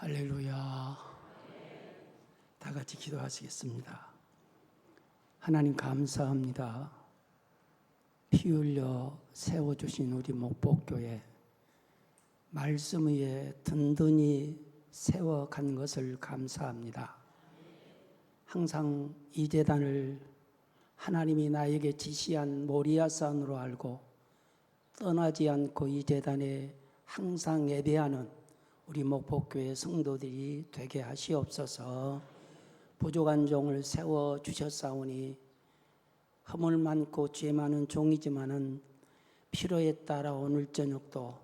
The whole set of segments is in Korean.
할렐루야. 다 같이 기도하시겠습니다. 하나님 감사합니다. 피 흘려 세워주신 우리 목복교회 말씀 위에 든든히 세워간 것을 감사합니다. 항상 이 제단을 하나님이 나에게 지시한 모리아산으로 알고 떠나지 않고 이 제단에 항상 예배하는 우리 목복교회 성도들이 되게 하시옵소서. 부족한 종을 세워주셨사오니 허물 많고 죄 많은 종이지만은 필요에 따라 오늘 저녁도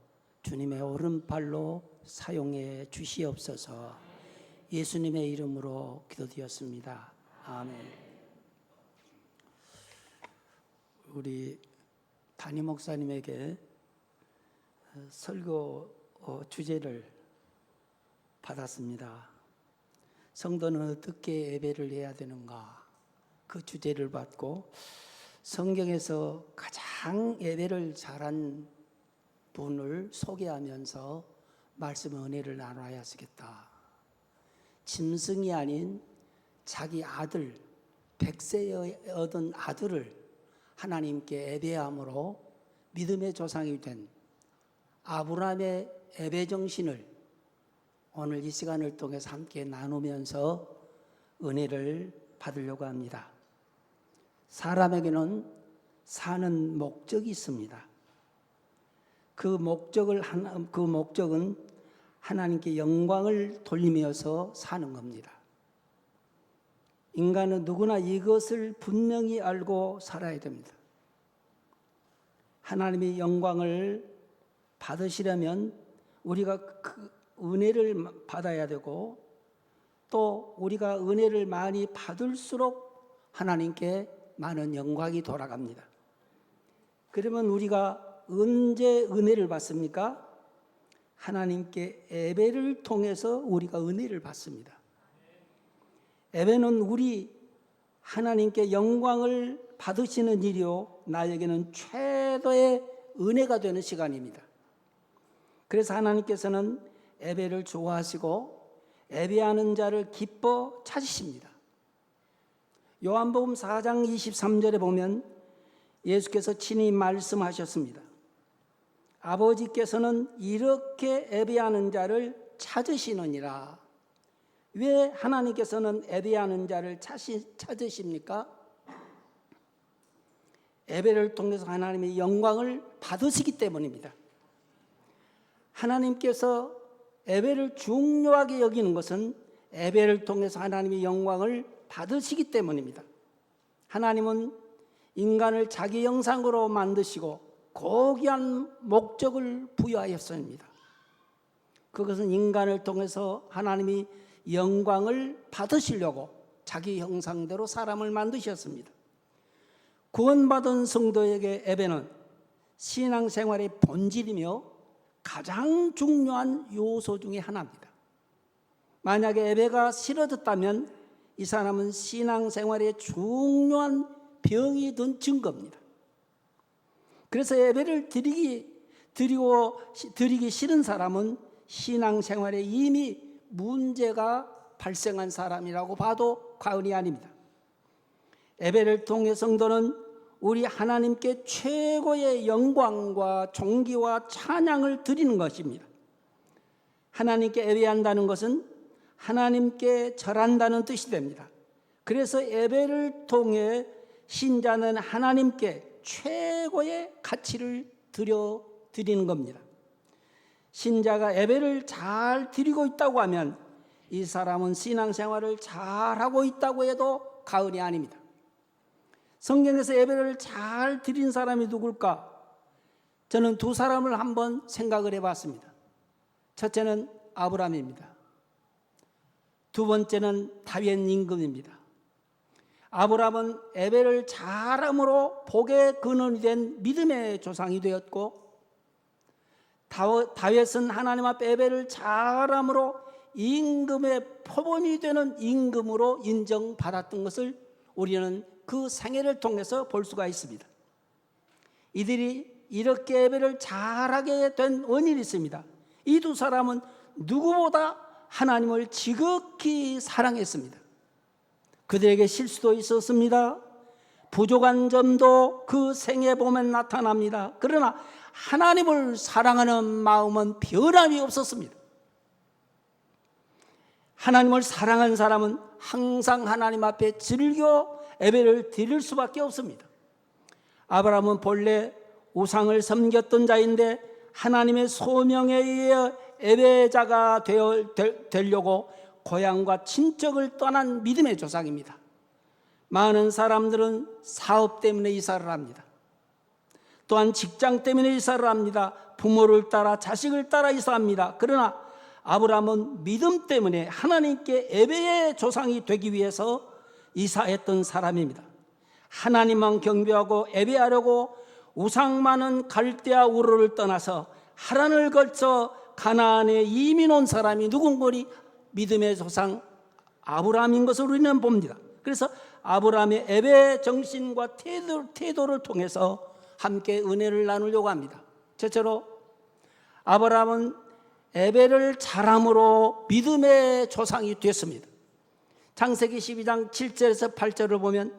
주님의 오른팔로 사용해 주시옵소서. 예수님의 이름으로 기도드렸습니다. 아멘. 우리 담임 목사님에게 설교 주제를 받았습니다. 성도는 어떻게 예배를 해야 되는가? 그 주제를 받고 성경에서 가장 예배를 잘한 분을 소개하면서 말씀 은혜를 나눠야 하겠다. 짐승이 아닌 자기 아들, 100세에 얻은 아들을 하나님께 예배함으로 믿음의 조상이 된 아브라함의 예배 정신을 오늘 이 시간을 통해서 함께 나누면서 은혜를 받으려고 합니다. 사람에게는 사는 목적이 있습니다. 그 목적은 하나님께 영광을 돌리면서 사는 겁니다. 인간은 누구나 이것을 분명히 알고 살아야 됩니다. 하나님의 영광을 받으시려면 우리가 그 은혜를 받아야 되고 또 우리가 은혜를 많이 받을수록 하나님께 많은 영광이 돌아갑니다. 그러면 우리가 언제 은혜를 받습니까? 하나님께 예배를 통해서 우리가 은혜를 받습니다. 예배는 우리 하나님께 영광을 받으시는 일이요, 나에게는 최고의 은혜가 되는 시간입니다. 그래서 하나님께서는 예배를 좋아하시고 예배하는 자를 기뻐 찾으십니다. 요한복음 4장 23절에 보면 예수께서 친히 말씀하셨습니다. 아버지께서는 이렇게 예배하는 자를 찾으시느니라. 왜 하나님께서는 예배하는 자를 찾으십니까? 예배를 통해서 하나님의 영광을 받으시기 때문입니다. 하나님께서 예배를 중요하게 여기는 것은 예배를 통해서 하나님의 영광을 받으시기 때문입니다. 하나님은 인간을 자기 형상으로 만드시고 고귀한 목적을 부여하였습니다. 그것은 인간을 통해서 하나님이 영광을 받으시려고 자기 형상대로 사람을 만드셨습니다. 구원받은 성도에게 예배는 신앙생활의 본질이며 가장 중요한 요소 중에 하나입니다. 만약에 예배가 싫어졌다면 이 사람은 신앙생활에 중요한 병이 든 증거입니다. 그래서 예배를 드리기 싫은 사람은 신앙생활에 이미 문제가 발생한 사람이라고 봐도 과언이 아닙니다. 예배를 통해 성도는 우리 하나님께 최고의 영광과 존귀와 찬양을 드리는 것입니다. 하나님께 예배한다는 것은 하나님께 절한다는 뜻이 됩니다. 그래서 예배를 통해 신자는 하나님께 최고의 가치를 드리는 겁니다. 신자가 예배를 잘 드리고 있다고 하면 이 사람은 신앙생활을 잘하고 있다고 해도 과언이 아닙니다. 성경에서 예배를 잘 드린 사람이 누굴까? 저는 두 사람을 한번 생각을 해봤습니다. 첫째는 아브라함입니다. 두 번째는 다윗 임금입니다. 아브라함은 예배를 잘함으로 복의 근원이 된 믿음의 조상이 되었고, 다윗은 하나님 앞에 예배를 잘함으로 임금의 표본이 되는 임금으로 인정받았던 것을 우리는 그 생애를 통해서 볼 수가 있습니다. 이들이 이렇게 예배를 잘하게 된 원인이 있습니다. 이 두 사람은 누구보다 하나님을 지극히 사랑했습니다. 그들에게 실수도 있었습니다. 부족한 점도 그 생애 보면 나타납니다. 그러나 하나님을 사랑하는 마음은 변함이 없었습니다. 하나님을 사랑한 사람은 항상 하나님 앞에 즐겨 예배를 드릴 수밖에 없습니다. 아브라함은 본래 우상을 섬겼던 자인데 하나님의 소명에 의해 예배자가 되려고 고향과 친척을 떠난 믿음의 조상입니다. 많은 사람들은 사업 때문에 이사를 합니다. 또한 직장 때문에 이사를 합니다. 부모를 따라 자식을 따라 이사합니다. 그러나 아브라함은 믿음 때문에 하나님께 예배의 조상이 되기 위해서 이사했던 사람입니다. 하나님만 경배하고 예배하려고 우상 많은 갈대아 우르를 떠나서 하란을 거쳐 가나안에 이민 온 사람이 누군가니 믿음의 조상 아브라함인 것을 우리는 봅니다. 그래서 아브라함의 예배 정신과 태도를 통해서 함께 은혜를 나누려고 합니다. 첫째로 아브라함은 예배를 잘함으로 믿음의 조상이 됐습니다. 창세기 12장 7절에서 8절을 보면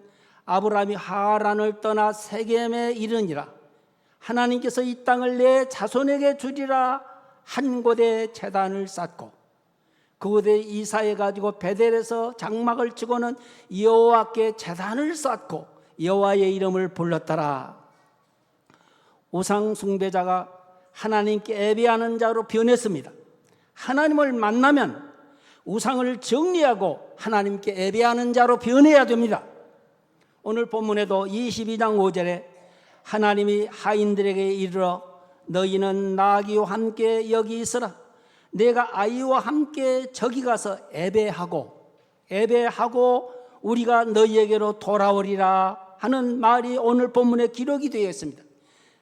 아브라함이 하란을 떠나 세겜에 이르니라. 하나님께서 이 땅을 내 자손에게 주리라 한 곳에 제단을 쌓고 그곳에 이사해 가지고 베델에서 장막을 치고는 여호와께 제단을 쌓고 여호와의 이름을 불렀더라. 우상 숭배자가 하나님께 예배하는 자로 변했습니다. 하나님을 만나면 우상을 정리하고 하나님께 예배하는 자로 변해야 됩니다. 오늘 본문에도 22장 5절에 하나님이 하인들에게 이르러 너희는 나귀와 함께 여기 있으라. 내가 아이와 함께 저기 가서 예배하고 우리가 너희에게로 돌아오리라 하는 말이 오늘 본문에 기록이 되어 있습니다.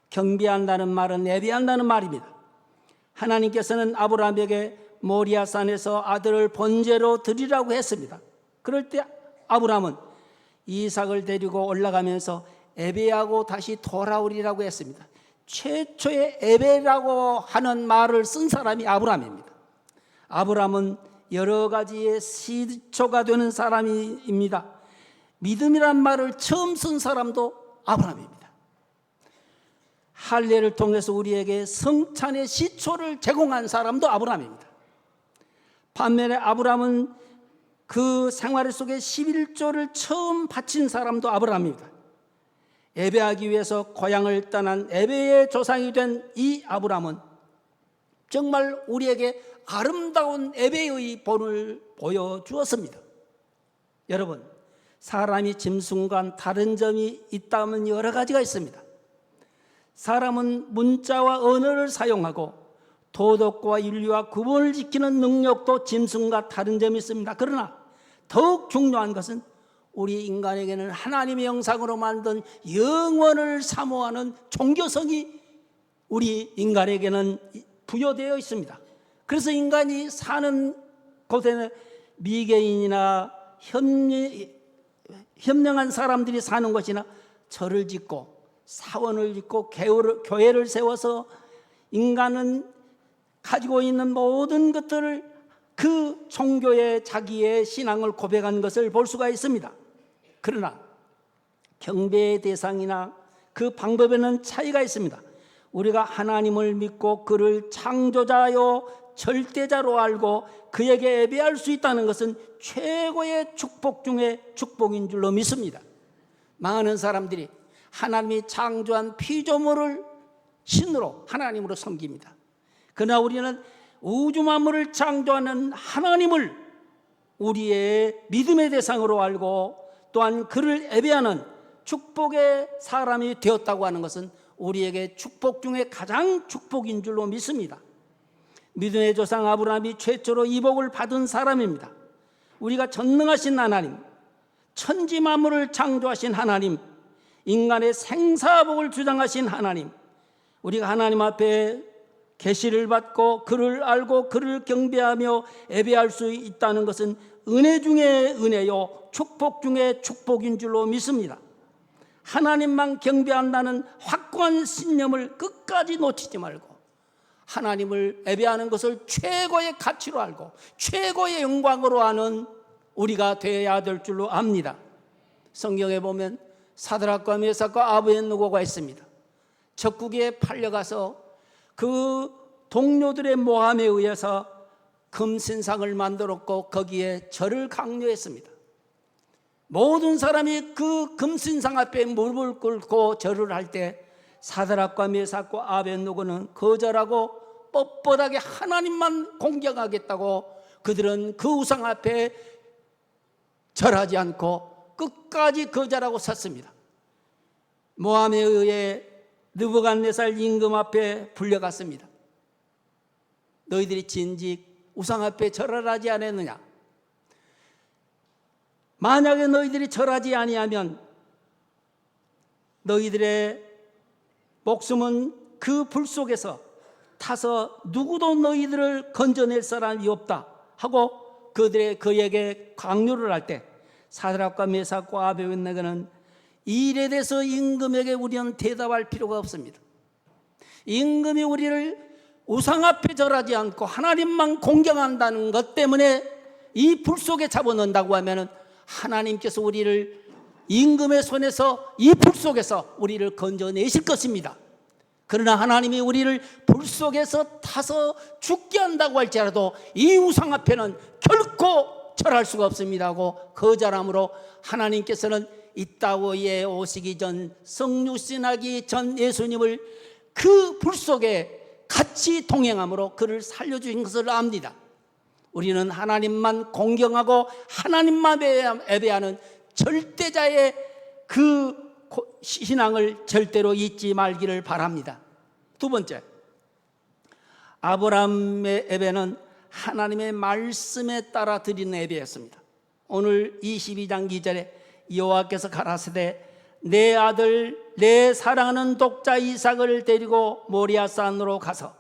경배한다는 말은 예배한다는 말입니다. 하나님께서는 아브라함에게 모리아산에서 아들을 번제로 드리라고 했습니다. 그럴 때 아브라함은 이삭을 데리고 올라가면서 예배하고 다시 돌아오리라고 했습니다. 최초의 예배라고 하는 말을 쓴 사람이 아브라함입니다. 아브라함은 여러 가지의 시초가 되는 사람입니다. 믿음이란 말을 처음 쓴 사람도 아브라함입니다. 할례를 통해서 우리에게 성찬의 시초를 제공한 사람도 아브라함입니다. 반면에 아브라함은 그 생활 속에 11조를 처음 바친 사람도 아브라함입니다. 예배하기 위해서 고향을 떠난 예배의 조상이 된 이 아브라함은 정말 우리에게 아름다운 예배의 본을 보여주었습니다. 여러분, 사람이 짐승과 다른 점이 있다면 여러 가지가 있습니다. 사람은 문자와 언어를 사용하고 도덕과 윤리와 구분을 지키는 능력도 짐승과 다른 점이 있습니다. 그러나 더욱 중요한 것은 우리 인간에게는 하나님의 형상으로 만든 영원을 사모하는 종교성이 우리 인간에게는 부여되어 있습니다. 그래서 인간이 사는 곳에는 미개인이나 현명한 사람들이 사는 곳이나 절을 짓고 사원을 짓고 교회를 세워서 인간은 가지고 있는 모든 것들을 그 종교에 자기의 신앙을 고백한 것을 볼 수가 있습니다. 그러나 경배의 대상이나 그 방법에는 차이가 있습니다. 우리가 하나님을 믿고 그를 창조자요 절대자로 알고 그에게 예배할 수 있다는 것은 최고의 축복 중에 축복인 줄로 믿습니다. 많은 사람들이 하나님이 창조한 피조물을 신으로 하나님으로 섬깁니다. 그러나 우리는 우주 만물을 창조하는 하나님을 우리의 믿음의 대상으로 알고 또한 그를 예배하는 축복의 사람이 되었다고 하는 것은 우리에게 축복 중에 가장 축복인 줄로 믿습니다. 믿음의 조상 아브라함이 최초로 이 복을 받은 사람입니다. 우리가 전능하신 하나님, 천지 만물을 창조하신 하나님, 인간의 생사복을 주장하신 하나님, 우리가 하나님 앞에 계시를 받고 그를 알고 그를 경배하며 예배할 수 있다는 것은 은혜 중에 은혜요 축복 중에 축복인 줄로 믿습니다. 하나님만 경배한다는 확고한 신념을 끝까지 놓치지 말고 하나님을 예배하는 것을 최고의 가치로 알고 최고의 영광으로 하는 우리가 되어야 될 줄로 압니다. 성경에 보면 사드락과 메삭과 아벳느고가 있습니다. 적국에 팔려가서 그 동료들의 모함에 의해서 금신상을 만들었고 거기에 절을 강요했습니다. 모든 사람이 그 금신상 앞에 무릎을 꿇고 절을 할 때 사드락과 메삭과 아벳느고는 거절하고 뻣뻣하게 하나님만 공경하겠다고 그들은 그 우상 앞에 절하지 않고 끝까지 거절하고 섰습니다. 모함에 의해 느부갓네살 임금 앞에 불려갔습니다. 너희들이 진즉 우상 앞에 절을 하지 않았느냐? 만약에 너희들이 절하지 아니하면 너희들의 목숨은 그 불 속에서 타서 누구도 너희들을 건져낼 사람이 없다 하고 그에게 강요를 할 때 사드락과 메삭과 아벳느고는 이 일에 대해서 임금에게 우리는 대답할 필요가 없습니다. 임금이 우리를 우상 앞에 절하지 않고 하나님만 공경한다는 것 때문에 이 불 속에 잡아넣는다고 하면은 하나님께서 우리를 임금의 손에서 이 불 속에서 우리를 건져내실 것입니다. 그러나 하나님이 우리를 불 속에서 타서 죽게 한다고 할지라도 이 우상 앞에는 결코 절할 수가 없습니다 하고 거절함으로 하나님께서는 이 땅에 오시기 전 성육신하기 전 예수님을 그 불 속에 같이 동행함으로 그를 살려주신 것을 압니다. 우리는 하나님만 공경하고 하나님만 예배하는 절대자의 그 신앙을 절대로 잊지 말기를 바랍니다. 두 번째, 아브라함의 예배는 하나님의 말씀에 따라 드리는 예배였습니다. 오늘 22장 2절에 여호와께서 가라사대 내 아들 내 사랑하는 독자 이삭을 데리고 모리아산으로 가서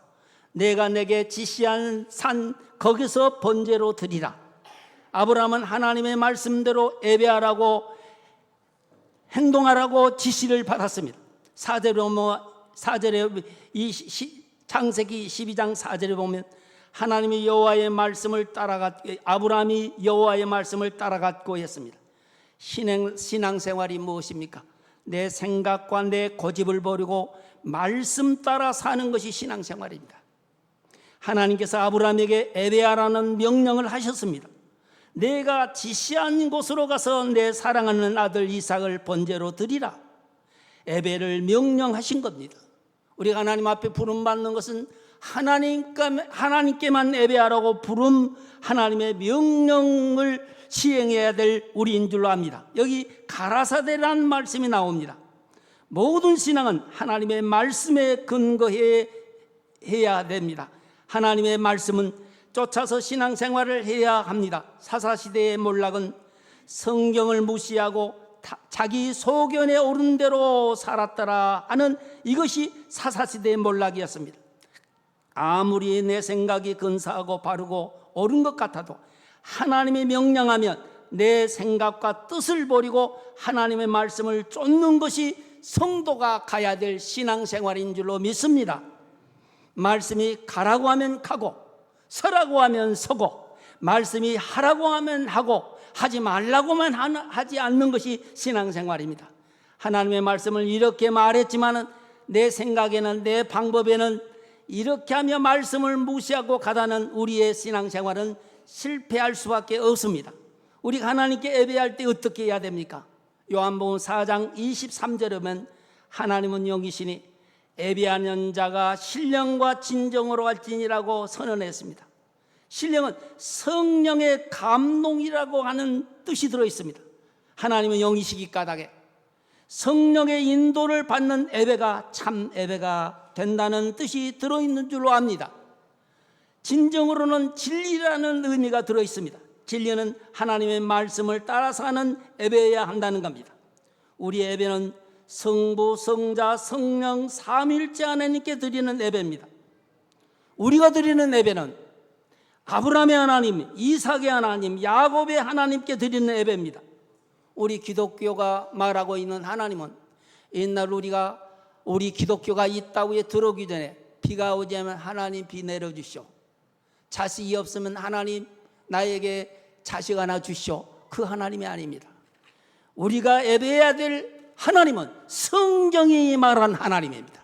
내가 내게 지시한 산 거기서 번제로 드리라. 아브라함은 하나님의 말씀대로 예배하라고 행동하라고 지시를 받았습니다. 4절에 창세기 12장 4절에 보면 하나님이 여호와의 말씀을 따라갔고 아브라함이 여호와의 말씀을 따라갔고 했습니다. 신앙생활이 무엇입니까? 내 생각과 내 고집을 버리고 말씀 따라 사는 것이 신앙생활입니다. 하나님께서 아브라함에게 예배하라는 명령을 하셨습니다. 내가 지시한 곳으로 가서 내 사랑하는 아들 이삭을 번제로 드리라. 예배를 명령하신 겁니다. 우리가 하나님 앞에 부름받는 것은 하나님께만 예배하라고 부름 하나님의 명령을 시행해야 될 우리인 줄로 압니다. 여기 가라사대라는 말씀이 나옵니다. 모든 신앙은 하나님의 말씀에 근거해야 됩니다. 하나님의 말씀은 쫓아서 신앙생활을 해야 합니다. 사사시대의 몰락은 성경을 무시하고 자기 소견에 오른 대로 살았더라 하는 이것이 사사시대의 몰락이었습니다. 아무리 내 생각이 근사하고 바르고 옳은 것 같아도 하나님이 명령하면 내 생각과 뜻을 버리고 하나님의 말씀을 쫓는 것이 성도가 가야 될 신앙생활인 줄로 믿습니다. 말씀이 가라고 하면 가고 서라고 하면 서고 말씀이 하라고 하면 하고 하지 말라고만 하지 않는 것이 신앙생활입니다. 하나님의 말씀을 이렇게 말했지만은 내 생각에는 내 방법에는 이렇게 하며 말씀을 무시하고 가다는 우리의 신앙생활은 실패할 수밖에 없습니다. 우리가 하나님께 예배할 때 어떻게 해야 됩니까? 요한복음 4장 23절에 보면 하나님은 영이시니 예배하는 자가 신령과 진정으로 할지니라고 선언했습니다. 신령은 성령의 감동이라고 하는 뜻이 들어있습니다. 하나님은 영이시기 까닭에 성령의 인도를 받는 예배가 참 예배가 된다는 뜻이 들어있는 줄로 압니다. 진정으로는 진리라는 의미가 들어있습니다. 진리는 하나님의 말씀을 따라서 하는 예배여야 한다는 겁니다. 우리의 예배는 성부, 성자, 성령 삼위일체 하나님께 드리는 예배입니다. 우리가 드리는 예배는 아브라함의 하나님, 이삭의 하나님, 야곱의 하나님께 드리는 예배입니다. 우리 기독교가 말하고 있는 하나님은 옛날 우리 기독교가 이 땅에 들어오기 전에 비가 오지 않으면 하나님 비 내려주시오. 자식이 없으면 하나님 나에게 자식 하나 주시오. 그 하나님이 아닙니다. 우리가 예배해야 될 하나님은 성경이 말한 하나님입니다.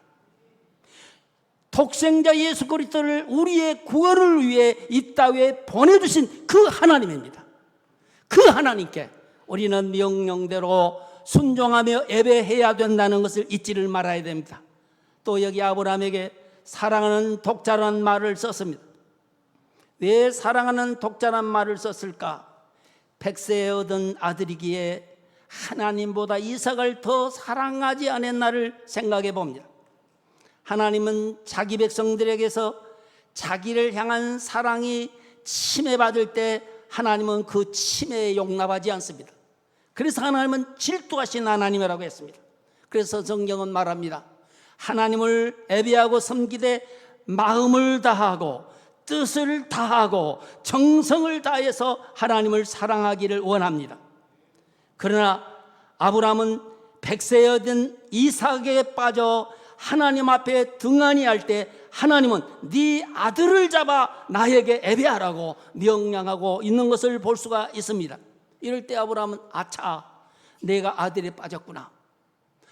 독생자 예수 그리스도를 우리의 구원을 위해 이 땅에 보내주신 그 하나님입니다. 그 하나님께 우리는 명령대로 순종하며 예배해야 된다는 것을 잊지를 말아야 됩니다. 또 여기 아브라함에게 사랑하는 독자라는 말을 썼습니다. 왜 사랑하는 독자라는 말을 썼을까? 100세에 얻은 아들이기에 하나님보다 이삭을 더 사랑하지 않았나를 생각해 봅니다. 하나님은 자기 백성들에게서 자기를 향한 사랑이 침해받을 때 하나님은 그 침해에 용납하지 않습니다. 그래서 하나님은 질투하신 하나님이라고 했습니다. 그래서 성경은 말합니다. 하나님을 예배하고 섬기되 마음을 다하고 뜻을 다하고 정성을 다해서 하나님을 사랑하기를 원합니다. 그러나 아브라함은 100세에 된 이삭에 빠져 하나님 앞에 등한히 할 때 하나님은 네 아들을 잡아 나에게 예배하라고 명령하고 있는 것을 볼 수가 있습니다. 이럴 때 아브라함은 아차, 내가 아들에 빠졌구나.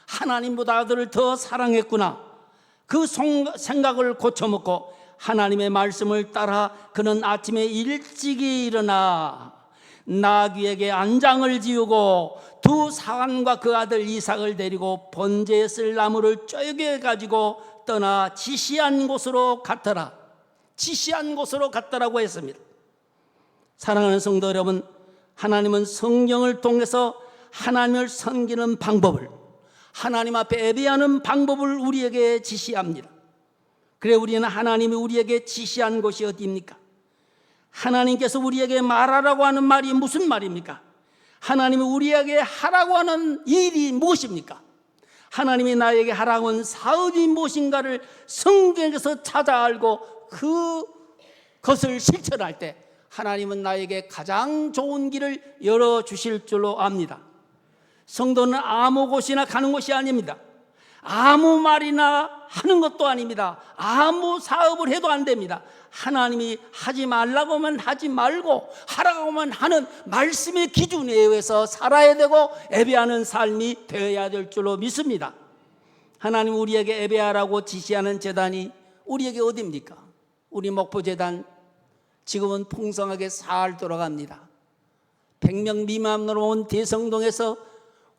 하나님보다 아들을 더 사랑했구나. 그 생각을 고쳐먹고 하나님의 말씀을 따라 그는 아침에 일찍이 일어나 나귀에게 안장을 지우고 두 사환과 그 아들 이삭을 데리고 번제에 쓸 나무를 쪼개 가지고 떠나 지시한 곳으로 갔더라. 지시한 곳으로 갔더라고 했습니다. 사랑하는 성도 여러분, 하나님은 성경을 통해서 하나님을 섬기는 방법을, 하나님 앞에 예배하는 방법을 우리에게 지시합니다. 그래 우리는 하나님이 우리에게 지시한 곳이 어디입니까? 하나님께서 우리에게 말하라고 하는 말이 무슨 말입니까? 하나님이 우리에게 하라고 하는 일이 무엇입니까? 하나님이 나에게 하라고 하는 사업이 무엇인가를 성경에서 찾아 알고 그것을 실천할 때 하나님은 나에게 가장 좋은 길을 열어주실 줄로 압니다. 성도는 아무 곳이나 가는 것이 아닙니다. 아무 말이나 하는 것도 아닙니다. 아무 사업을 해도 안 됩니다. 하나님이 하지 말라고 하면 하지 말고 하라고 하면 하는 말씀의 기준에 의해서 살아야 되고 예배하는 삶이 되어야 될 줄로 믿습니다. 하나님 우리에게 예배하라고 지시하는 제단이 우리에게 어디입니까? 우리 목포제단 지금은 풍성하게 잘 돌아갑니다. 100명 미만으로 온 대성동에서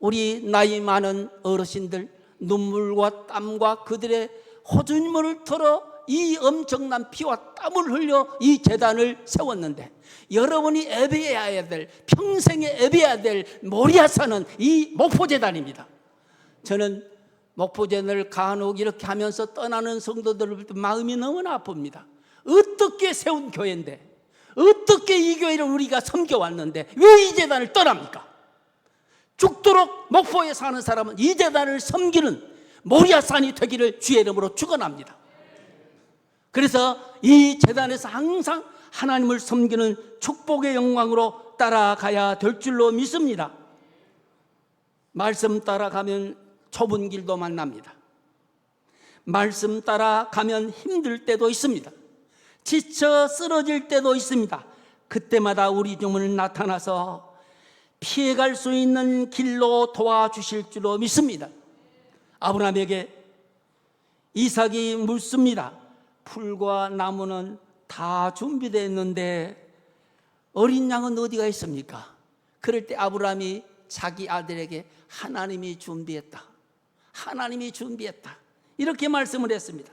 우리 나이 많은 어르신들 눈물과 땀과 그들의 호주님을 털어 이 엄청난 피와 땀을 흘려 이 제단을 세웠는데 여러분이 예배해야 될, 평생에 예배해야 될 모리아산은 이 목포제단입니다. 저는 목포제단을 간혹 이렇게 하면서 떠나는 성도들 마음이 너무나 아픕니다. 어떻게 세운 교회인데, 어떻게 이 교회를 우리가 섬겨왔는데 왜 이 제단을 떠납니까? 죽도록 목포에 사는 사람은 이 제단을 섬기는 모리아산이 되기를 주의 이름으로 축원합니다. 그래서 이 제단에서 항상 하나님을 섬기는 축복의 영광으로 따라가야 될 줄로 믿습니다. 말씀 따라가면 좁은 길도 만납니다. 말씀 따라가면 힘들 때도 있습니다. 지쳐 쓰러질 때도 있습니다. 그때마다 우리 주문은 나타나서 피해갈 수 있는 길로 도와주실 줄로 믿습니다. 아브라함에게 이삭이 묻습니다. 풀과 나무는 다 준비되었는데 어린 양은 어디가 있습니까? 그럴 때 아브라함이 자기 아들에게 하나님이 준비했다. 하나님이 준비했다. 이렇게 말씀을 했습니다.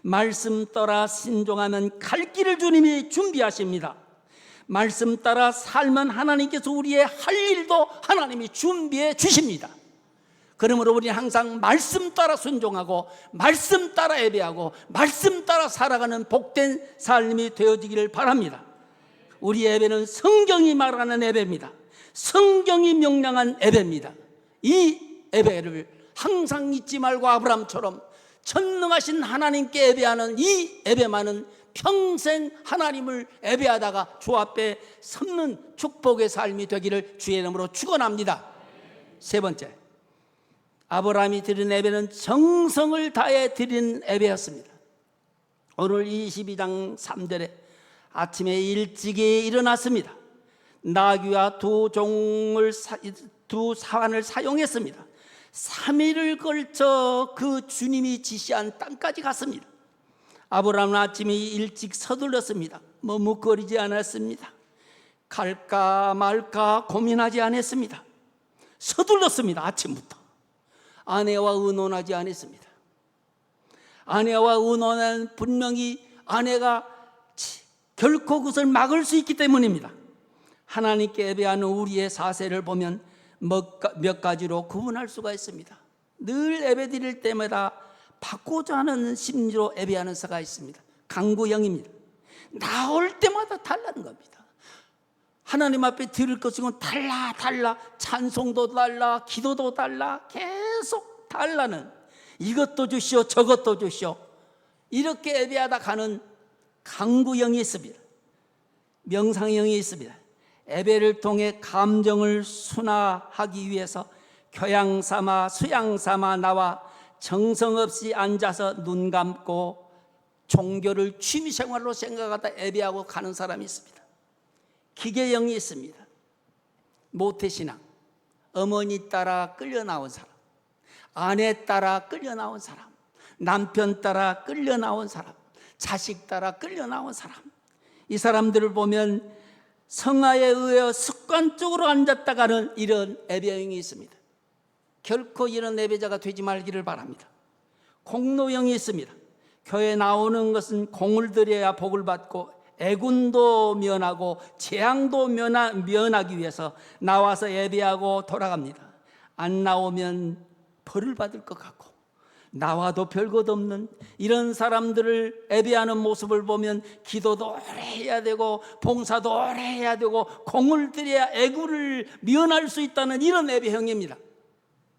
말씀 따라 신종하면 갈 길을 주님이 준비하십니다. 말씀 따라 살면 하나님께서 우리의 할 일도 하나님이 준비해 주십니다. 그러므로 우리는 항상 말씀 따라 순종하고 말씀 따라 예배하고 말씀 따라 살아가는 복된 삶이 되어지기를 바랍니다. 우리 예배는 성경이 말하는 예배입니다. 성경이 명령한 예배입니다. 이 예배를 항상 잊지 말고 아브라함처럼 전능하신 하나님께 예배하는 이 예배만은 평생 하나님을 예배하다가 주 앞에 섰는 축복의 삶이 되기를 주의 이름으로 축원합니다. 세 번째, 아브라함이 드린 예배는 정성을 다해 드린 예배였습니다. 오늘 22장 3절에 아침에 일찍이 일어났습니다. 나귀와 두 사환을 사용했습니다. 3일을 걸쳐 그 주님이 지시한 땅까지 갔습니다. 아브라함은 아침에 일찍 서둘렀습니다. 머뭇거리지 않았습니다. 갈까 말까 고민하지 않았습니다. 서둘렀습니다. 아침부터. 아내와 의논하지 않았습니다. 아내와 의논은 분명히 아내가 결코 그것을 막을 수 있기 때문입니다. 하나님께 예배하는 우리의 사세를 보면 몇 가지로 구분할 수가 있습니다. 늘 예배 드릴 때마다 받고자 하는 심리로 예배하는 자가 있습니다. 강구형입니다. 나올 때마다 달라는 겁니다. 하나님 앞에 드릴 것은 달라 찬송도 달라 기도도 달라 계속 달라는, 이것도 주시오 저것도 주시오 이렇게 예배하다 가는 강구형이 있습니다. 명상형이 있습니다. 예배를 통해 감정을 순화하기 위해서 교양 삼아 수양 삼아 나와 정성없이 앉아서 눈 감고 종교를 취미생활로 생각하다 예배하고 가는 사람이 있습니다. 기계형이 있습니다. 모태신앙, 어머니 따라 끌려 나온 사람, 아내 따라 끌려 나온 사람, 남편 따라 끌려 나온 사람, 자식 따라 끌려 나온 사람, 이 사람들을 보면 성화에 의해 습관적으로 앉았다가는 이런 예배형이 있습니다. 결코 이런 예배자가 되지 말기를 바랍니다. 공로형이 있습니다. 교회 나오는 것은 공을 들여야 복을 받고 애군도 면하고 재앙도 면하기 위해서 나와서 예배하고 돌아갑니다. 안 나오면 벌을 받을 것 같고 나와도 별것 없는 이런 사람들을 예배하는 모습을 보면 기도도 오래 해야 되고 봉사도 오래 해야 되고 공을 들여야 애구를 면할 수 있다는 이런 예배형입니다.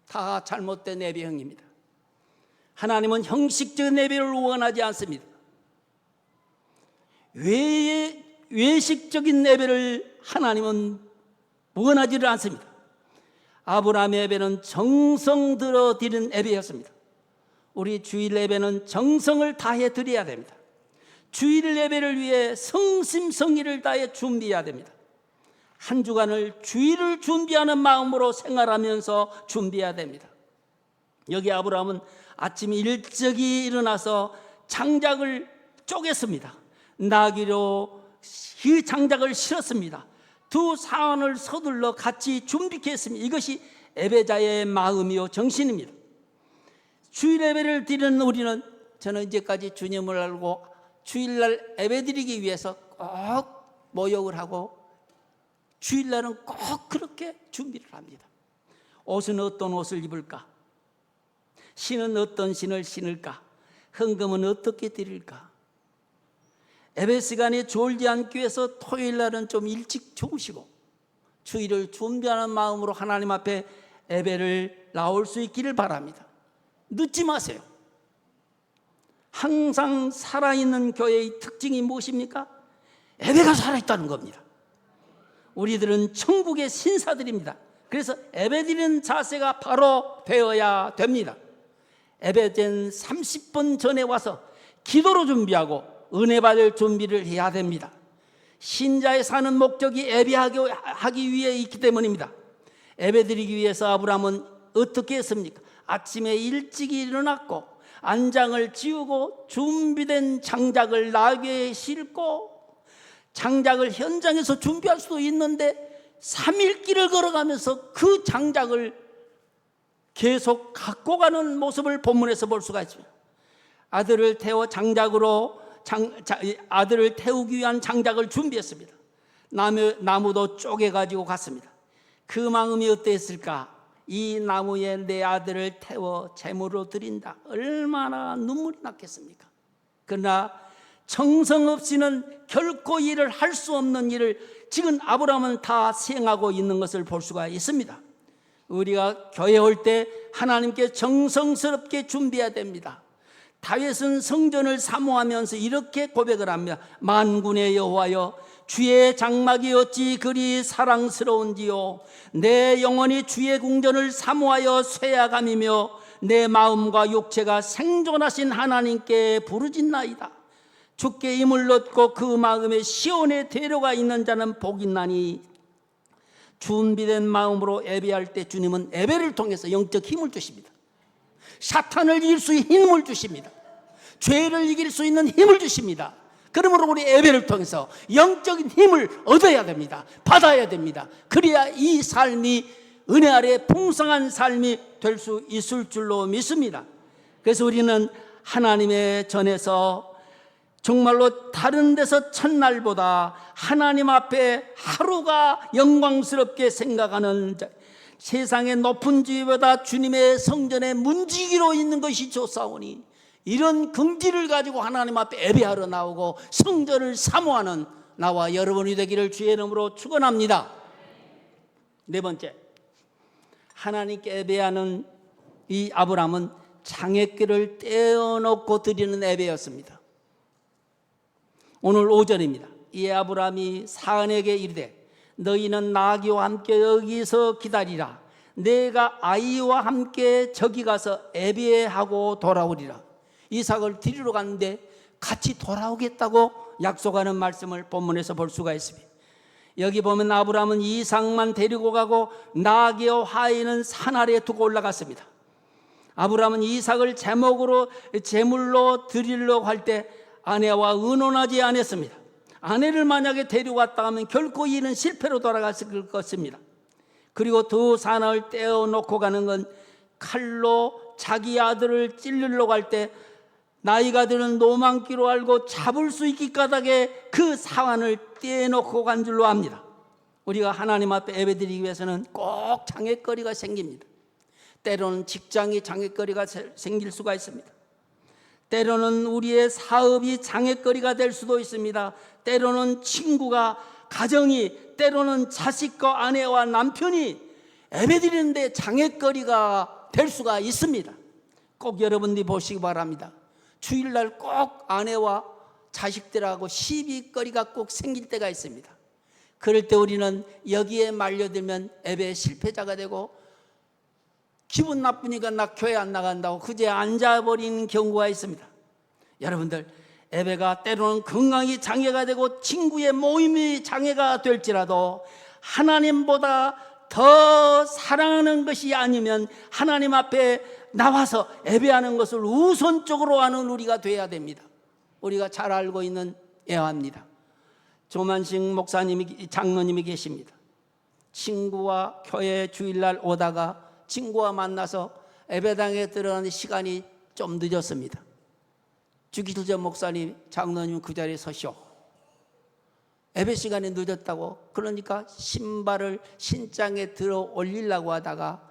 다 잘못된 예배형입니다. 하나님은 형식적인 예배를 원하지 않습니다. 외식적인 예배를 하나님은 원하지를 않습니다. 아브라함의 예배는 정성 들어 드린 예배였습니다. 우리 주일 예배는 정성을 다해 드려야 됩니다. 주일 예배를 위해 성심성의를 다해 준비해야 됩니다. 한 주간을 주일을 준비하는 마음으로 생활하면서 준비해야 됩니다. 여기 아브라함은 아침 일찍이 일어나서 장작을 쪼갰습니다. 나귀로 이 장작을 실었습니다. 두 사원을 서둘러 같이 준비했습니다. 이것이 예배자의 마음이요 정신입니다. 주일 예배를 드리는 우리는, 저는 이제까지 주님을 알고 주일날 예배 드리기 위해서 꼭 모욕을 하고 주일날은 꼭 그렇게 준비를 합니다. 옷은 어떤 옷을 입을까? 신은 어떤 신을 신을까? 헌금은 어떻게 드릴까? 예배 시간에 졸지 않기 위해서 토요일날은 좀 일찍 주무시고 주일을 준비하는 마음으로 하나님 앞에 예배를 나올 수 있기를 바랍니다. 늦지 마세요. 항상 살아있는 교회의 특징이 무엇입니까? 예배가 살아있다는 겁니다. 우리들은 천국의 신사들입니다. 그래서 예배드리는 자세가 바로 되어야 됩니다. 예배된 30분 전에 와서 기도로 준비하고 은혜 받을 준비를 해야 됩니다. 신자의 사는 목적이 예배하기 위해 있기 때문입니다. 예배드리기 위해서 아브라함은 어떻게 했습니까? 아침에 일찍 일어났고 안장을 지우고 준비된 장작을 나귀에 싣고, 장작을 현장에서 준비할 수도 있는데 3일 길을 걸어가면서 그 장작을 계속 갖고 가는 모습을 본문에서 볼 수가 있습니다. 아들을 태우기 위한 장작을 준비했습니다. 나무도 쪼개가지고 갔습니다. 그 마음이 어땠을까? 이 나무에 내 아들을 태워 제물로 드린다. 얼마나 눈물이 났겠습니까? 그러나 정성 없이는 결코 일을 할 수 없는 일을 지금 아브라함은 다 수행하고 있는 것을 볼 수가 있습니다. 우리가 교회 올 때 하나님께 정성스럽게 준비해야 됩니다. 다윗은 성전을 사모하면서 이렇게 고백을 합니다. 만군의 여호와여, 주의 장막이 어찌 그리 사랑스러운지요. 내 영혼이 주의 궁전을 사모하여 쇠야감이며 내 마음과 육체가 생존하신 하나님께 부르짖나이다. 주께 힘을 얻고 그 마음에 시온의 대로가 있는 자는 복이 있나니. 준비된 마음으로 예배할 때 주님은 예배를 통해서 영적 힘을 주십니다. 사탄을 이길 수 있는 힘을 주십니다. 죄를 이길 수 있는 힘을 주십니다. 그러므로 우리 예배를 통해서 영적인 힘을 얻어야 됩니다. 받아야 됩니다. 그래야 이 삶이 은혜 아래 풍성한 삶이 될 수 있을 줄로 믿습니다. 그래서 우리는 하나님의 전에서 정말로 다른 데서 첫날보다 하나님 앞에 하루가 영광스럽게 생각하는 세상의 높은 지위보다 주님의 성전에 문지기로 있는 것이 좋사오니, 이런 긍지를 가지고 하나님 앞에 예배하러 나오고 성전을 사모하는 나와 여러분이 되기를 주의 이름으로 축원합니다. 네 번째, 하나님께 예배하는 이 아브라함은 장애길을 떼어놓고 드리는 예배였습니다. 오늘 5절입니다. 이 아브라함이 사안에게 이르되 너희는 나귀와 함께 여기서 기다리라. 내가 아이와 함께 저기 가서 예배하고 돌아오리라. 이삭을 드리러 갔는데 같이 돌아오겠다고 약속하는 말씀을 본문에서 볼 수가 있습니다. 여기 보면 아브라함은 이삭만 데리고 가고 나귀와 화이는 산 아래에 두고 올라갔습니다. 아브라함은 이삭을 제물로 드리려고 할 때 아내와 의논하지 않았습니다. 아내를 만약에 데려왔다 하면 결코 이는 실패로 돌아갔을 것입니다. 그리고 두 산을 떼어놓고 가는 건 칼로 자기 아들을 찔르려고 할 때 나이가 드는 노망기로 알고 잡을 수 있기 까닭에 그 사환을 떼어놓고 간 줄로 압니다. 우리가 하나님 앞에 예배드리기 위해서는 꼭 장애거리가 생깁니다. 때로는 직장이 장애거리가 생길 수가 있습니다. 때로는 우리의 사업이 장애거리가 될 수도 있습니다. 때로는 친구가, 가정이, 때로는 자식과 아내와 남편이 예배드리는데 장애거리가 될 수가 있습니다. 꼭 여러분들이 보시기 바랍니다. 주일날 꼭 아내와 자식들하고 시비거리가 꼭 생길 때가 있습니다. 그럴 때 우리는 여기에 말려들면 예배 실패자가 되고 기분 나쁘니까 나 교회 안 나간다고 그제 앉아버리는 경우가 있습니다. 여러분들, 예배가 때로는 건강이 장애가 되고 친구의 모임이 장애가 될지라도 하나님보다 더 사랑하는 것이 아니면 하나님 앞에 나와서 예배하는 것을 우선적으로 하는 우리가 돼야 됩니다. 우리가 잘 알고 있는 예화입니다. 조만식 목사님이, 장로님이 계십니다. 친구와 교회 주일날 오다가 친구와 만나서 예배당에 들어가는 시간이 좀 늦었습니다. 주기철 목사님, 장로님 그 자리에 서시오. 예배 시간이 늦었다고. 그러니까 신발을 신장에 들어 올리려고 하다가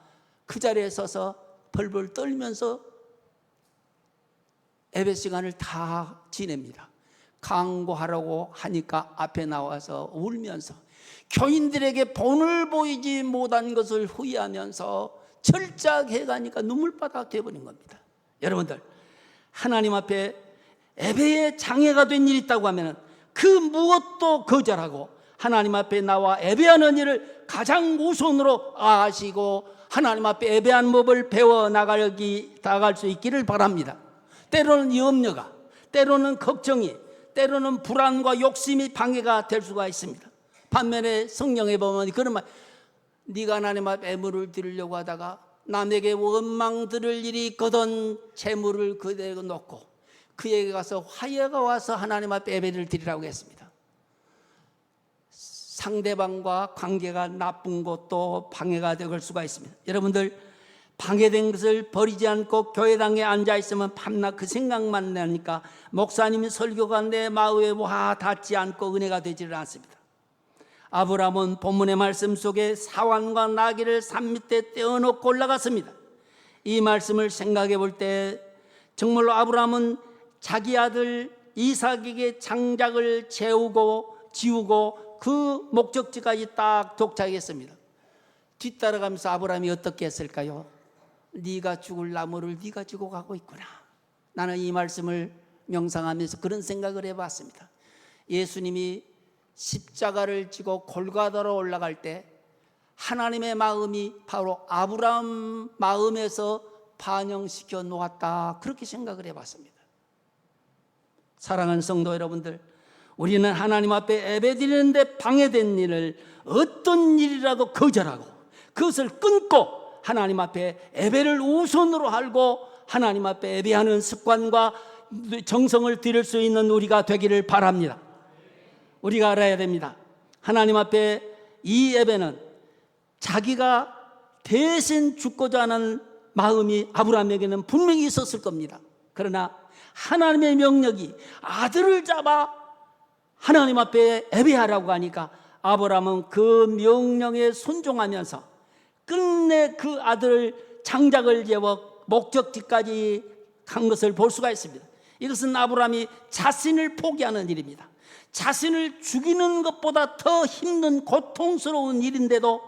그 자리에 서서 벌벌 떨면서 예배 시간을 다 지냅니다. 강구하라고 하니까 앞에 나와서 울면서 교인들에게 본을 보이지 못한 것을 후회하면서 철저하게 가니까 눈물바닥 되어버린 겁니다. 여러분들, 하나님 앞에 예배에 장애가 된 일이 있다고 하면 그 무엇도 거절하고 하나님 앞에 나와 예배하는 일을 가장 우선으로 아시고 하나님 앞에 예배하는 법을 배워 나갈 수 있기를 바랍니다. 때로는 염려가, 때로는 걱정이, 때로는 불안과 욕심이 방해가 될 수가 있습니다. 반면에 성령에 보면 그런 말, 네가 하나님 앞에 예물을 드리려고 하다가 남에게 원망 들을 일이 있거든 재물을 그대로 놓고 그에게 가서 화해가 와서 하나님 앞에 예배를 드리라고 했습니다. 상대방과 관계가 나쁜 것도 방해가 될 수가 있습니다. 여러분들, 방해된 것을 버리지 않고 교회당에 앉아있으면 밤낮 그 생각만 나니까 목사님이 설교가 내 마음에 와 닿지 않고 은혜가 되지를 않습니다. 아브라함은 본문의 말씀 속에 사환과 나귀를 산 밑에 떼어놓고 올라갔습니다. 이 말씀을 생각해 볼 때 정말로 아브라함은 자기 아들 이삭에게 장작을 지우고 그 목적지까지 딱 도착했습니다. 뒤따라가면서 아브라함이 어떻게 했을까요? 네가 죽을 나무를 네가 지고 가고 있구나. 나는 이 말씀을 명상하면서 그런 생각을 해봤습니다. 예수님이 십자가를 지고 골고다로 올라갈 때 하나님의 마음이 바로 아브라함 마음에서 반영시켜 놓았다, 그렇게 생각을 해봤습니다. 사랑하는 성도 여러분들, 우리는 하나님 앞에 예배드리는데 방해된 일을 어떤 일이라도 거절하고 그것을 끊고 하나님 앞에 예배를 우선으로 하고 하나님 앞에 예배하는 습관과 정성을 들일 수 있는 우리가 되기를 바랍니다. 우리가 알아야 됩니다. 하나님 앞에 이 예배는 자기가 대신 죽고자 하는 마음이 아브라함에게는 분명히 있었을 겁니다. 그러나 하나님의 명령이 아들을 잡아 하나님 앞에 예배하라고 하니까 아브라함은 그 명령에 순종하면서 끝내 그 아들을 장작을 재워 목적지까지 간 것을 볼 수가 있습니다. 이것은 아브라함이 자신을 포기하는 일입니다. 자신을 죽이는 것보다 더 힘든 고통스러운 일인데도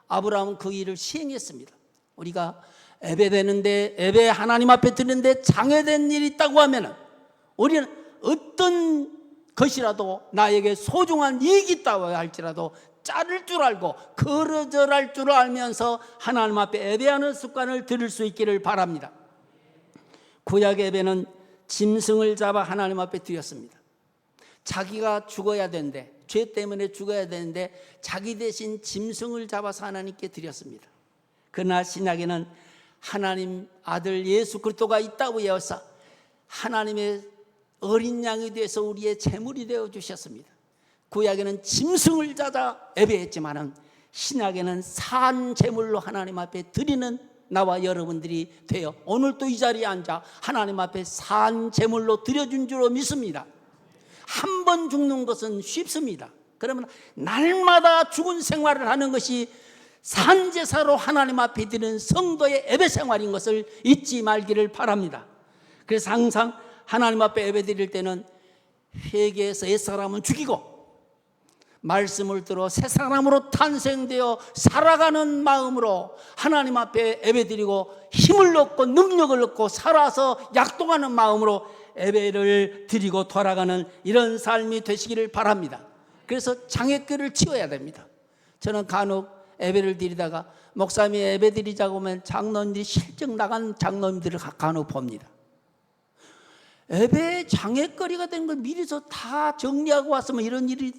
아브라함은 그 일을 시행했습니다. 우리가 예배되는데, 예배 하나님 앞에 드리는데 장애된 일이 있다고 하면 우리는 어떤 것이라도 나에게 소중한 이익이 있다고 할지라도 자를 줄 알고 거절할 줄 알면서 하나님 앞에 예배하는 습관을 들일 수 있기를 바랍니다. 구약 예배는 짐승을 잡아 하나님 앞에 드렸습니다. 자기가 죽어야 되는데, 죄 때문에 죽어야 되는데 자기 대신 짐승을 잡아서 하나님께 드렸습니다. 그러나 신약에는 하나님 아들 예수 그리스도가 있다고 여서 하나님의 어린 양이 되어서 우리의 제물이 되어 주셨습니다. 구약에는 짐승을 잡아 예배했지만은 신약에는 산 제물로 하나님 앞에 드리는 나와 여러분들이 되어 오늘 또 이 자리에 앉아 하나님 앞에 산 제물로 드려준 줄로 믿습니다. 한 번 죽는 것은 쉽습니다. 그러면 날마다 죽은 생활을 하는 것이 산제사로 하나님 앞에 드리는 성도의 예배 생활인 것을 잊지 말기를 바랍니다. 그래서 항상 하나님 앞에 예배 드릴 때는 회개해서 옛사람은 죽이고 말씀을 들어 새 사람으로 탄생되어 살아가는 마음으로 하나님 앞에 예배 드리고 힘을 얻고 능력을 얻고 살아서 약동하는 마음으로 예배를 드리고 돌아가는 이런 삶이 되시기를 바랍니다. 그래서 장애물을 치워야 됩니다. 저는 간혹 예배를 드리다가 목사님이 예배 드리자고 하면 장로님들이 실적 나간 장로님들을 간혹 봅니다. 예배에 장애거리가 되는 걸 미리서 다 정리하고 왔으면 이런 일이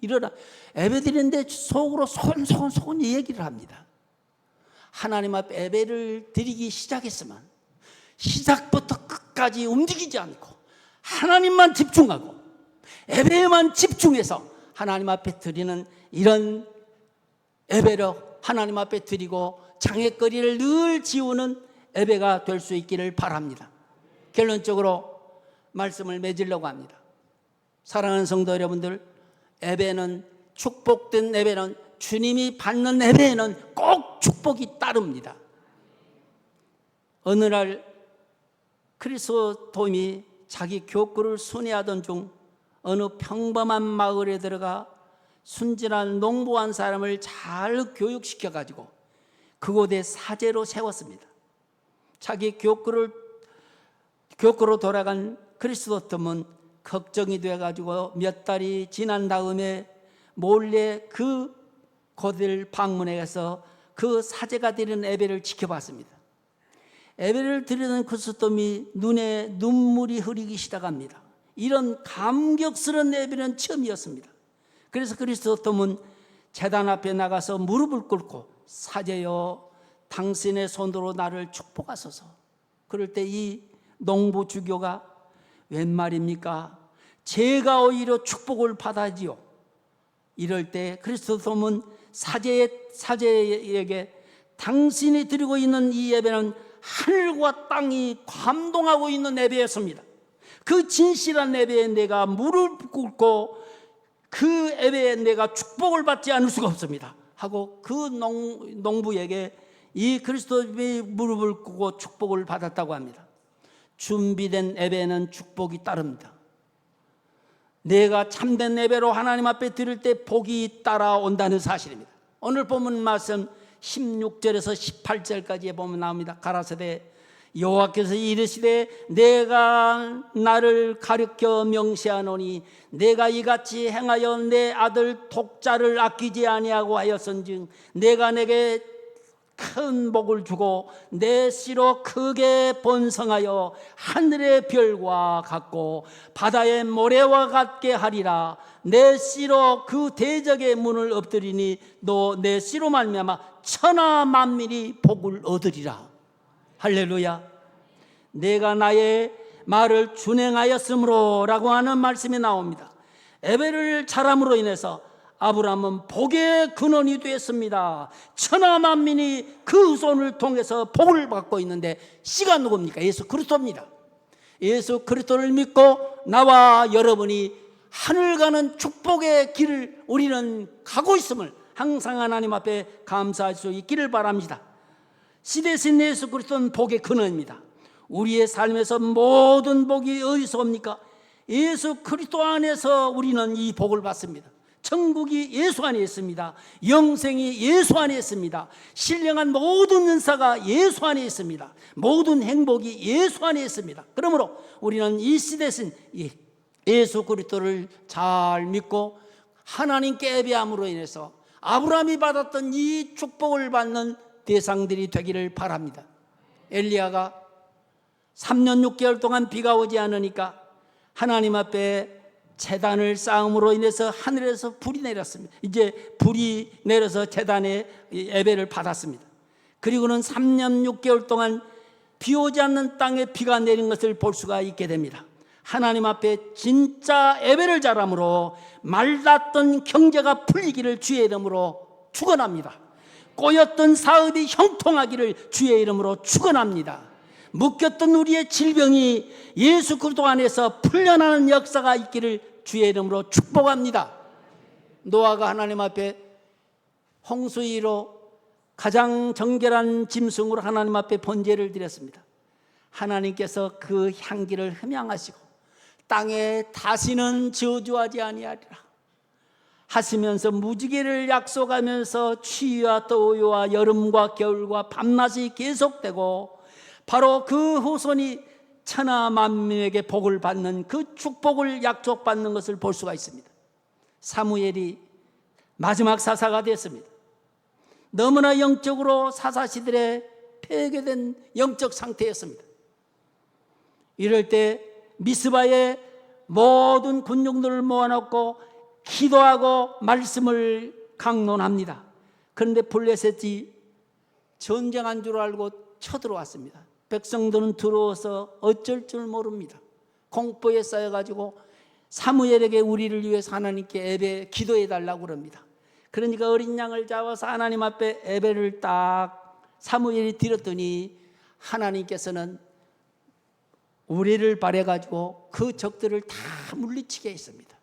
일어나. 예배 드리는데 속으로 소곤소곤 얘기를 합니다. 하나님 앞에 예배를 드리기 시작했으면 시작부터 끝까지 움직이지 않고 하나님만 집중하고 예배에만 집중해서 하나님 앞에 드리는 이런 예배로 하나님 앞에 드리고 장애거리를 늘 지우는 예배가 될 수 있기를 바랍니다. 결론적으로 말씀을 맺으려고 합니다. 사랑하는 성도 여러분들, 예배는 축복된 예배는 주님이 받는 예배에는 꼭 축복이 따릅니다. 어느 날 그리스도인이 자기 교구를 순회하던 중 어느 평범한 마을에 들어가 순진한 농부한 사람을 잘 교육시켜 가지고 그곳에 사제로 세웠습니다. 자기 교구로 돌아간 그리스도인은 걱정이 돼 가지고 몇 달이 지난 다음에 몰래 그 곳을 방문해서 그 사제가 드리는 예배를 지켜봤습니다. 예배를 드리는 그리스도인이 눈에 눈물이 흐르기 시작합니다. 이런 감격스러운 예배는 처음이었습니다. 그래서 그리스도인은 제단 앞에 나가서 무릎을 꿇고 사제여 당신의 손으로 나를 축복하소서. 그럴 때 이 농부 주교가 웬 말입니까? 제가 오히려 축복을 받아지요. 이럴 때 그리스도인은 사제에게 당신이 드리고 있는 이 예배는 하늘과 땅이 감동하고 있는 예배였습니다. 그 진실한 예배에 내가 무릎 꿇고 그 예배에 내가 축복을 받지 않을 수가 없습니다 하고 그 농부에게 이 그리스도인이 무릎을 꿇고 축복을 받았다고 합니다. 준비된 예배는 축복이 따릅니다. 내가 참된 예배로 하나님 앞에 드릴 때 복이 따라온다는 사실입니다. 오늘 본문 말씀 16절에서 18절까지에 보면 나옵니다. 가라사대 여호와께서 이르시되 내가 나를 가르쳐 명시하노니 내가 이같이 행하여 내 아들 독자를 아끼지 아니하고 하였은즉 내가 내게 큰 복을 주고 내 씨로 크게 번성하여 하늘의 별과 같고 바다의 모래와 같게 하리라. 내 씨로 그 대적의 문을 엎드리니 너 내 씨로 말미암아 천하 만민이 복을 얻으리라. 할렐루야. 내가 나의 말을 준행하였으므로 라고 하는 말씀이 나옵니다. 에벨을 자람으로 인해서 아브라함은 복의 근원이 되었습니다. 천하 만민이 그 후손을 통해서 복을 받고 있는데 씨가 누굽니까? 예수 그리스도입니다. 예수 그리스도를 믿고 나와 여러분이 하늘 가는 축복의 길을 우리는 가고 있음을 항상 하나님 앞에 감사할 수 있기를 바랍니다. 시대신 예수 그리스도는 복의 근원입니다. 우리의 삶에서 모든 복이 어디서 옵니까? 예수 그리스도 안에서 우리는 이 복을 받습니다. 천국이 예수 안에 있습니다. 영생이 예수 안에 있습니다. 신령한 모든 은사가 예수 안에 있습니다. 모든 행복이 예수 안에 있습니다. 그러므로 우리는 이 시대신 예수 그리스도를 잘 믿고 하나님께 예배함으로 인해서 아브라함이 받았던 이 축복을 받는 대상들이 되기를 바랍니다. 엘리야가 3년 6개월 동안 비가 오지 않으니까 하나님 앞에 제단을 쌓음으로 인해서 하늘에서 불이 내렸습니다. 이제 불이 내려서 제단에 예배를 받았습니다. 그리고는 3년 6개월 동안 비 오지 않는 땅에 비가 내린 것을 볼 수가 있게 됩니다. 하나님 앞에 진짜 예배를 잘함으로 말랐던 경제가 풀리기를 주의 이름으로 축원합니다. 꼬였던 사업이 형통하기를 주의 이름으로 축원합니다. 묶였던 우리의 질병이 예수 그리스도 안에서 풀려나는 역사가 있기를 주의 이름으로 축복합니다. 노아가 하나님 앞에 홍수위로 가장 정결한 짐승으로 하나님 앞에 번제를 드렸습니다. 하나님께서 그 향기를 흠양하시고 땅에 다시는 저주하지 아니하리라 하시면서 무지개를 약속하면서 추위와 더위와 여름과 겨울과 밤낮이 계속되고 바로 그 후손이 천하 만민에게 복을 받는 그 축복을 약속받는 것을 볼 수가 있습니다. 사무엘이 마지막 사사가 됐습니다. 너무나 영적으로 사사시들에 폐괴된 영적 상태였습니다. 이럴 때 미스바에 모든 군중들을 모아놓고 기도하고 말씀을 강론합니다. 그런데 블레셋이 전쟁한 줄 알고 쳐들어왔습니다. 백성들은 들어와서 어쩔 줄 모릅니다. 공포에 쌓여가지고 사무엘에게 우리를 위해서 하나님께 예배 기도해 달라고 그럽니다. 그러니까 어린 양을 잡아서 하나님 앞에 예배를 딱 사무엘이 드렸더니 하나님께서는 우리를 바래가지고 그 적들을 다 물리치게 했습니다.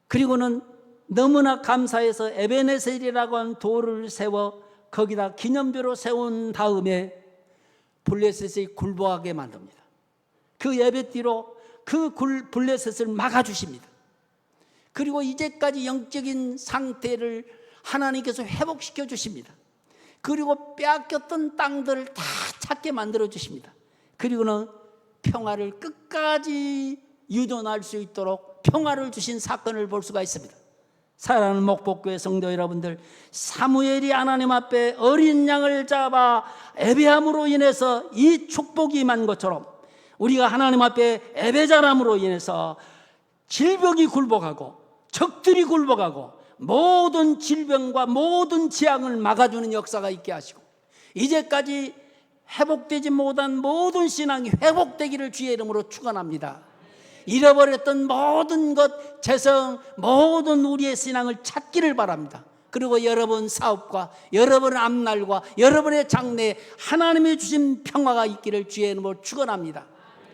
그리고는 너무나 감사해서 에베네셀이라고 하는 돌을 세워 거기다 기념비로 세운 다음에 블레셋이 굴복하게 만듭니다. 그 예배띠로 그 블레셋을 막아주십니다. 그리고 이제까지 영적인 상태를 하나님께서 회복시켜 주십니다. 그리고 빼앗겼던 땅들을 다 찾게 만들어 주십니다. 그리고는 평화를 끝까지 유존할 수 있도록 평화를 주신 사건을 볼 수가 있습니다. 사랑하는 목복교회 성도 여러분들, 사무엘이 하나님 앞에 어린 양을 잡아 예배함으로 인해서 이 축복이 임한 것처럼 우리가 하나님 앞에 예배자람으로 인해서 질병이 굴복하고 적들이 굴복하고 모든 질병과 모든 재앙을 막아주는 역사가 있게 하시고 이제까지 회복되지 못한 모든 신앙이 회복되기를 주의 이름으로 축원합니다. 잃어버렸던 모든 것, 재성, 모든 우리의 신앙을 찾기를 바랍니다. 그리고 여러분 사업과 여러분의 앞날과 여러분의 장래에 하나님이 주신 평화가 있기를 주의 이름으로 축원합니다.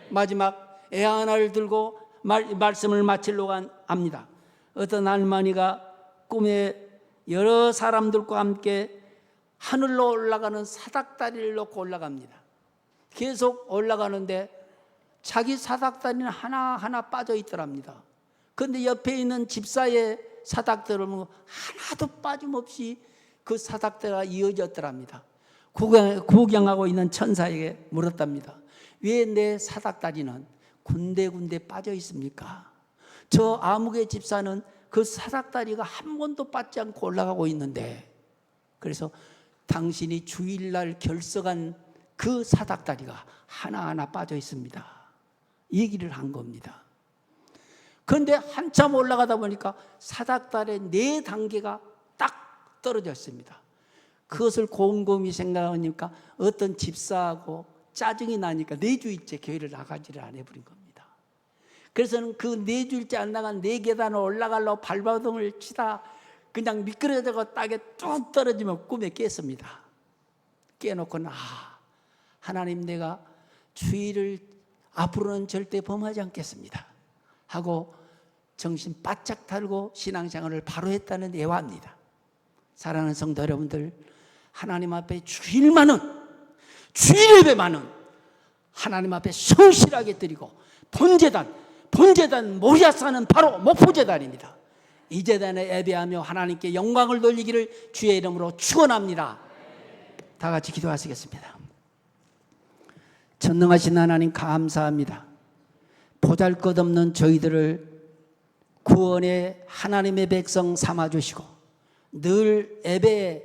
마지막 애 하나를 들고 말씀을 마치려고 합니다. 어떤 할머니가 꿈에 여러 사람들과 함께 하늘로 올라가는 사닥다리를 놓고 올라갑니다. 계속 올라가는데 자기 사닥다리는 하나하나 빠져 있더랍니다. 그런데 옆에 있는 집사의 사닥들을 보면 하나도 빠짐없이 그 사닥다리가 이어졌더랍니다. 구경하고 있는 천사에게 물었답니다. 왜 내 사닥다리는 군데군데 빠져 있습니까? 저 아무개 집사는 그 사닥다리가 한 번도 빠지 않고 올라가고 있는데, 그래서 당신이 주일날 결석한 그 사닥다리가 하나하나 빠져 있습니다. 얘기를 한 겁니다. 그런데 한참 올라가다 보니까 사닥다리의 4단계가 딱 떨어졌습니다. 그것을 곰곰이 생각하니까 어떤 집사하고 짜증이 나니까 4주일째 교회를 나가지를 안 해버린 겁니다. 그래서는 그 4주일째 안 나간 4계단을 올라가려고 발버둥을 치다 그냥 미끄러져서 땅에 뚝 떨어지면 꿈에 깼습니다. 깨놓고는 하나님, 내가 주일을 앞으로는 절대 범하지 않겠습니다 하고 정신 바짝 달고 신앙생활을 바로 했다는 예화입니다. 사랑하는 성도 여러분들, 하나님 앞에 주일 예배만은 하나님 앞에 성실하게 드리고 본제단 모리아산은 바로 목포제단입니다. 이 제단에 예배하며 하나님께 영광을 돌리기를 주의 이름으로 축원합니다. 다 같이 기도하시겠습니다. 전능하신 하나님, 감사합니다. 보잘것없는 저희들을 구원의 하나님의 백성 삼아주시고 늘 예배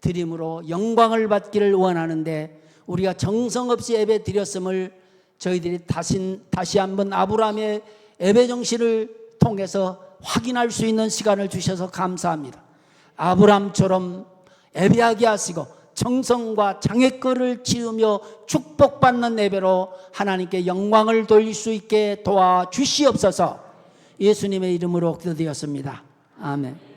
드림으로 영광을 받기를 원하는데, 우리가 정성 없이 예배 드렸음을 저희들이 다시 한번 아브라함의 예배 정신을 통해서 확인할 수 있는 시간을 주셔서 감사합니다. 아브라함처럼 예배하게 하시고 정성과 장애걸을 지으며 축복받는 예배로 하나님께 영광을 돌릴 수 있게 도와주시옵소서. 예수님의 이름으로 기도드렸습니다. 아멘.